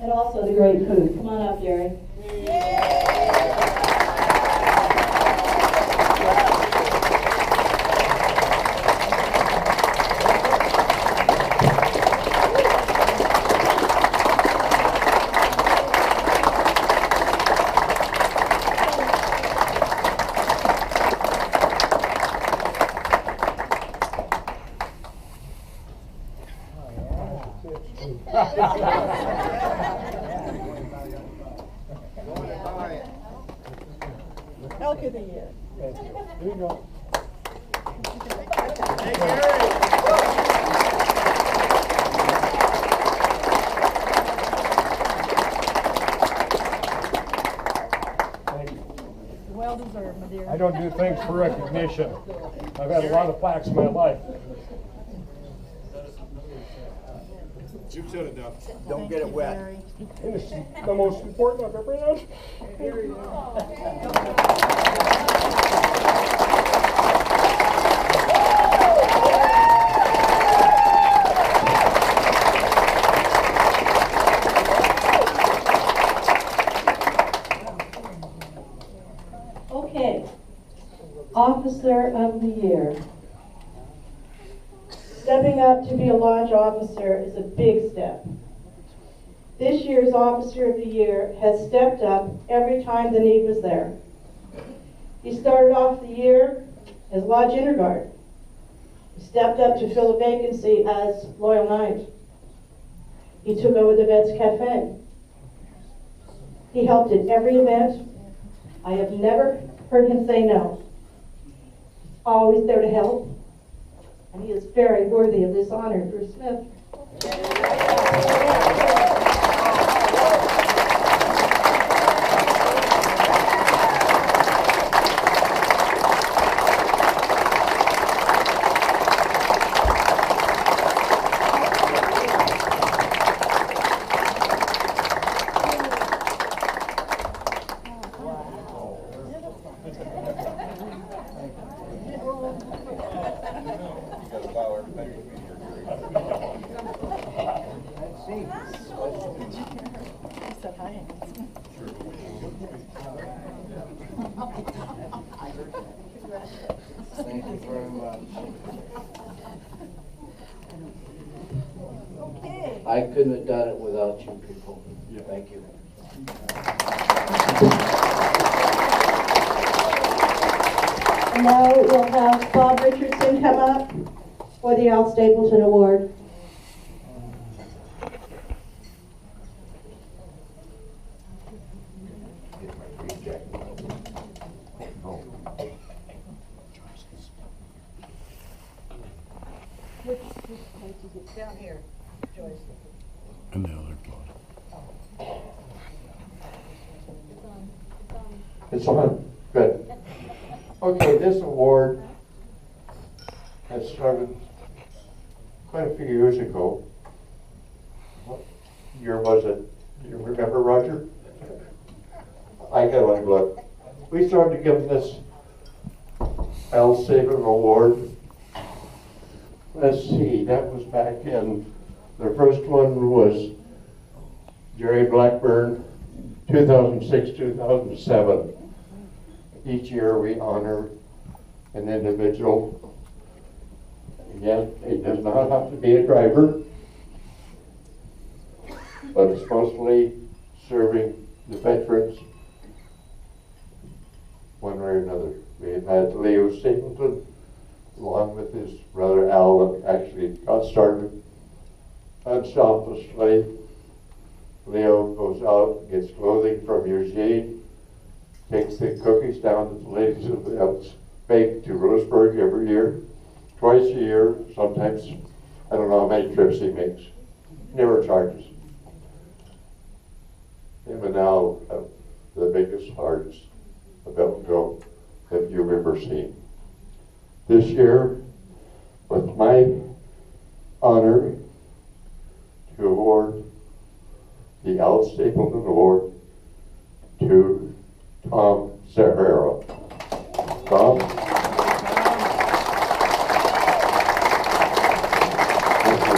and also the great food. Come on up, Jerry. Elk of the Year. Thank you. Here you go. Thank you. Well deserved, my dear. I don't do things for recognition. I've had a lot of plaques in my life. You should have done. Don't get it wet. And it's the most important I've ever had. Okay, Officer of the Year. Stepping up to be a lodge officer is a big step. This year's Officer of the Year has stepped up every time the need was there. He started off the year as Lodge Inner Guard. He stepped up to fill a vacancy as Loyal Knight. He took over the Vets Cafe. He helped at every event. I have never heard him say no. He's always there to help. And he is very worthy of this honor, Bruce Smith. Thank you very much. Okay. I couldn't have done it without you people. Thank you. And now we'll have Bob Richardson come up for the Al Stapleton Award. Which place is it? Down here, Joyce. And the other clothes. It's on. Good. Okay, this award has started quite a few years ago. What year was it? Do you remember, Roger? I gotta look. We started giving this Al Stapleton Award. Let's see, that was back in, the first one was Jerry Blackburn, 2006, 2007. Each year we honor an individual. Again, it does not have to be a driver, but it's mostly serving the veterans one way or another. We have had Leo Stapleton, along with his brother Al, that actually got started unselfishly. Leo goes out, gets clothing from Eugene, takes the cookies down to the ladies of the Elks bake to Roseburg every year, twice a year, sometimes, I don't know how many trips he makes. Never charges. Him and Al have the biggest hearts about go that you've ever seen. This year, with my honor to award the Al Stapleton Award to Tom Zahara. Tom? Thank you.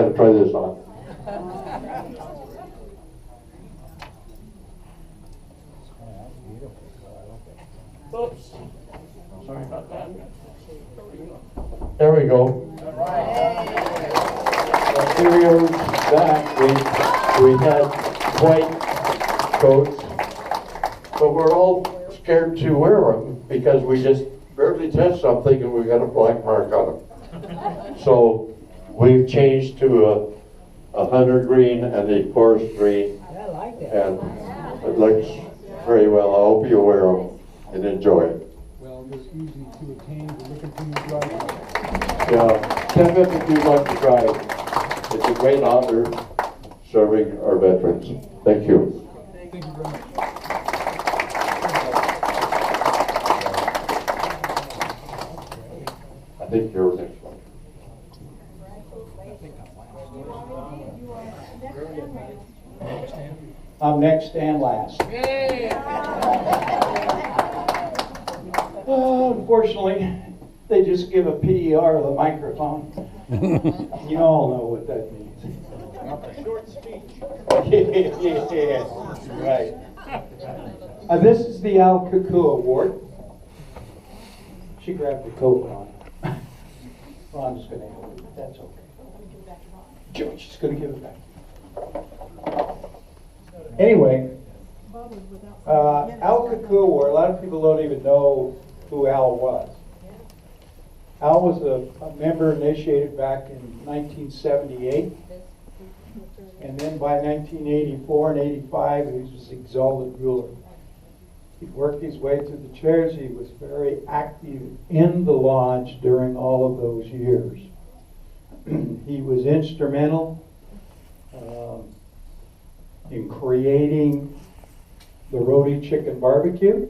gotta try this on. Oops. Sorry about that. There we go. A few years back, we had white coats, but we're all scared to wear them because we just barely touched something and we got a black mark on them. So we've changed to a hunter green and a forest green. I like that. And it looks very well. I hope you wear them and enjoy it. Well, it's easy to attain, we're looking for you drivers. Yeah, Tim, if you'd like to try, it's a great honor serving our veterans. Thank you. Thank you very much. I think you're next one. I'm next and last. Unfortunately, they just give a PER the microphone. You all know what that means. Short speech. Yeah, right. This is the Al Cuckoo Award. She grabbed the coat on. Well, I'm just going to help it. That's okay. She's going to give it back. Anyway, Al Cuckoo Award, a lot of people don't even know who Al was. Al was a member initiated back in 1978. And then by 1984 and 85, he was exalted ruler. He worked his way through the chairs. He was very active in the lodge during all of those years. He was instrumental in creating the Roti Chicken Barbecue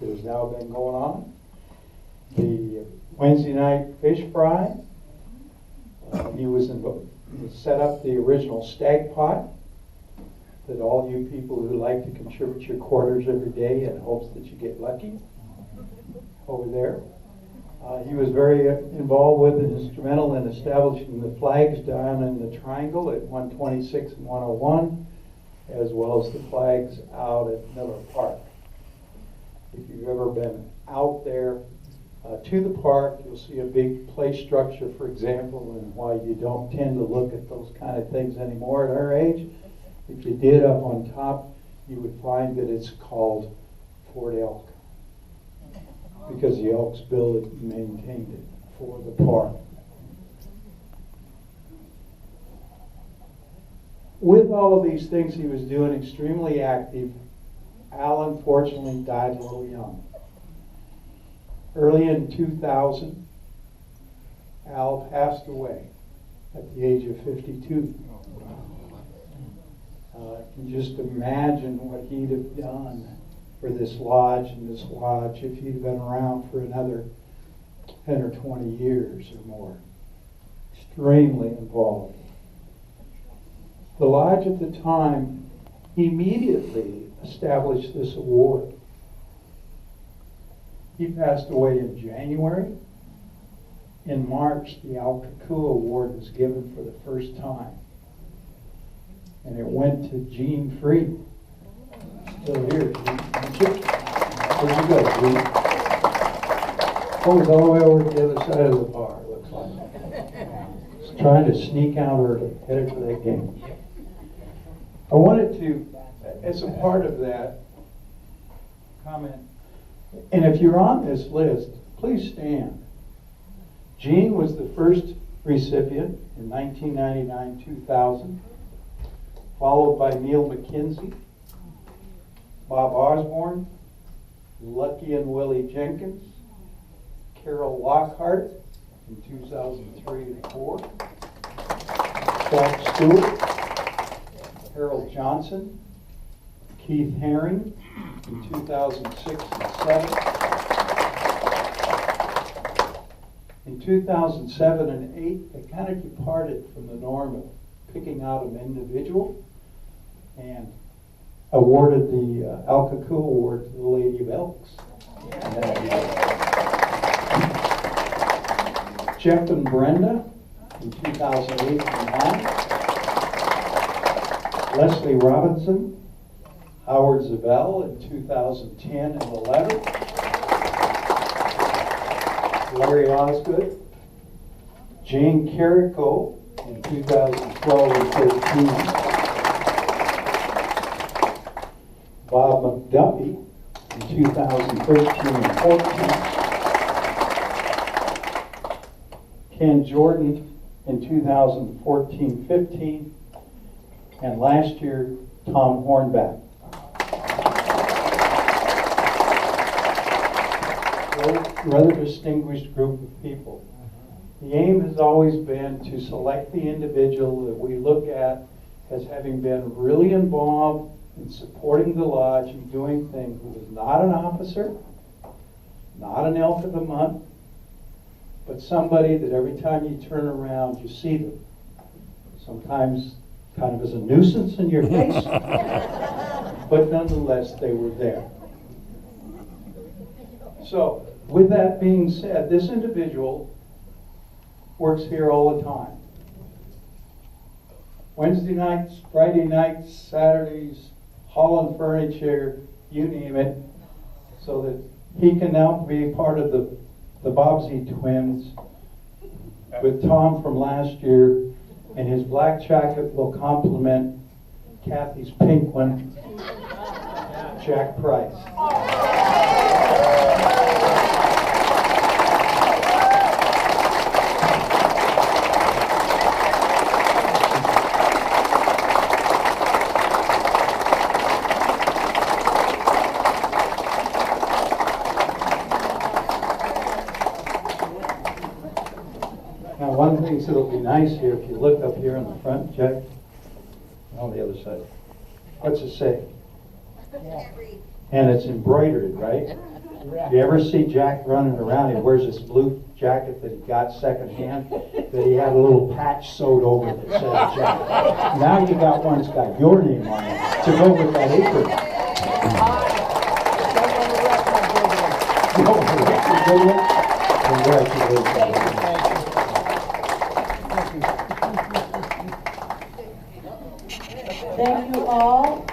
that has now been going on, the Wednesday night fish fry. He was involved. He set up the original stag pot that all you people who like to contribute your quarters every day in hopes that you get lucky over there. He was very involved with and instrumental in establishing the flags down in the triangle at 126 and 101, as well as the flags out at Miller Park. If you've ever been out there to the park, you'll see a big play structure, for example, and why you don't tend to look at those kind of things anymore at our age. If you did, up on top, you would find that it's called Fort Elk, because the Elks built it and maintained it for the park. With all of these things he was doing, extremely active, Al unfortunately died a little young. Early in 2000, Al passed away at the age of 52. You can just imagine what he'd have done for this lodge and this lodge if he'd been around for another 10 or 20 years or more. Extremely involved. The lodge at the time immediately established this award. He passed away in January. In March, the Al Cuckoo Award was given for the first time. And it went to Gene Freed. Still here, Gene. Where'd you go, Gene? Oh, he's all the way over to the other side of the bar, it looks like. He's trying to sneak out early, headed for that game. I wanted to, as a part of that, comment. And if you're on this list, please stand. Gene was the first recipient in 1999-2000, followed by Neil McKenzie, Bob Osborne, Lucky and Willie Jenkins, Carol Lockhart in 2003 and 4, Scott Stewart, Harold Johnson, Keith Herring in 2006 and 7. In 2007 and 8, they kind of departed from the norm of picking out an individual and awarded the Al Cuckoo Award to the Lady of Elks. Jeff and Brenda in 2008 and 9. Leslie Robinson, Howard Zabel in 2010 and 11. Larry Osgood, Jane Carrico in 2012 and 13. Bob McDuffie in 2013 and 14. Ken Jordan in 2014-15. And last year, Tom Hornback. Rather distinguished group of people. The aim has always been to select the individual that we look at as having been really involved in supporting the lodge and doing things, who is not an officer, not an elk of the month, but somebody that every time you turn around, you see them. Sometimes kind of as a nuisance in your face, but nonetheless, they were there. So, with that being said, this individual works here all the time. Wednesday nights, Friday nights, Saturdays, hauling furniture, you name it, so that he can now be part of the Bobsey twins with Tom from last year, and his black jacket will complement Kathy's pink one, Jack Price. Now, one of the things that'll be nice here, if you look up here in the front, Jack, on the other side, what's it say? And it's embroidered, right? You ever see Jack running around? He wears this blue jacket that he got secondhand, that he had a little patch sewed over it that says Jack. Now you got one that's got your name on it to go with that apron. Congratulations. Thank you all.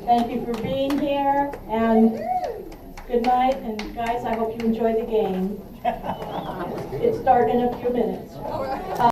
Thank you for being here, and good night. And guys, I hope you enjoy the game. It's starting in a few minutes.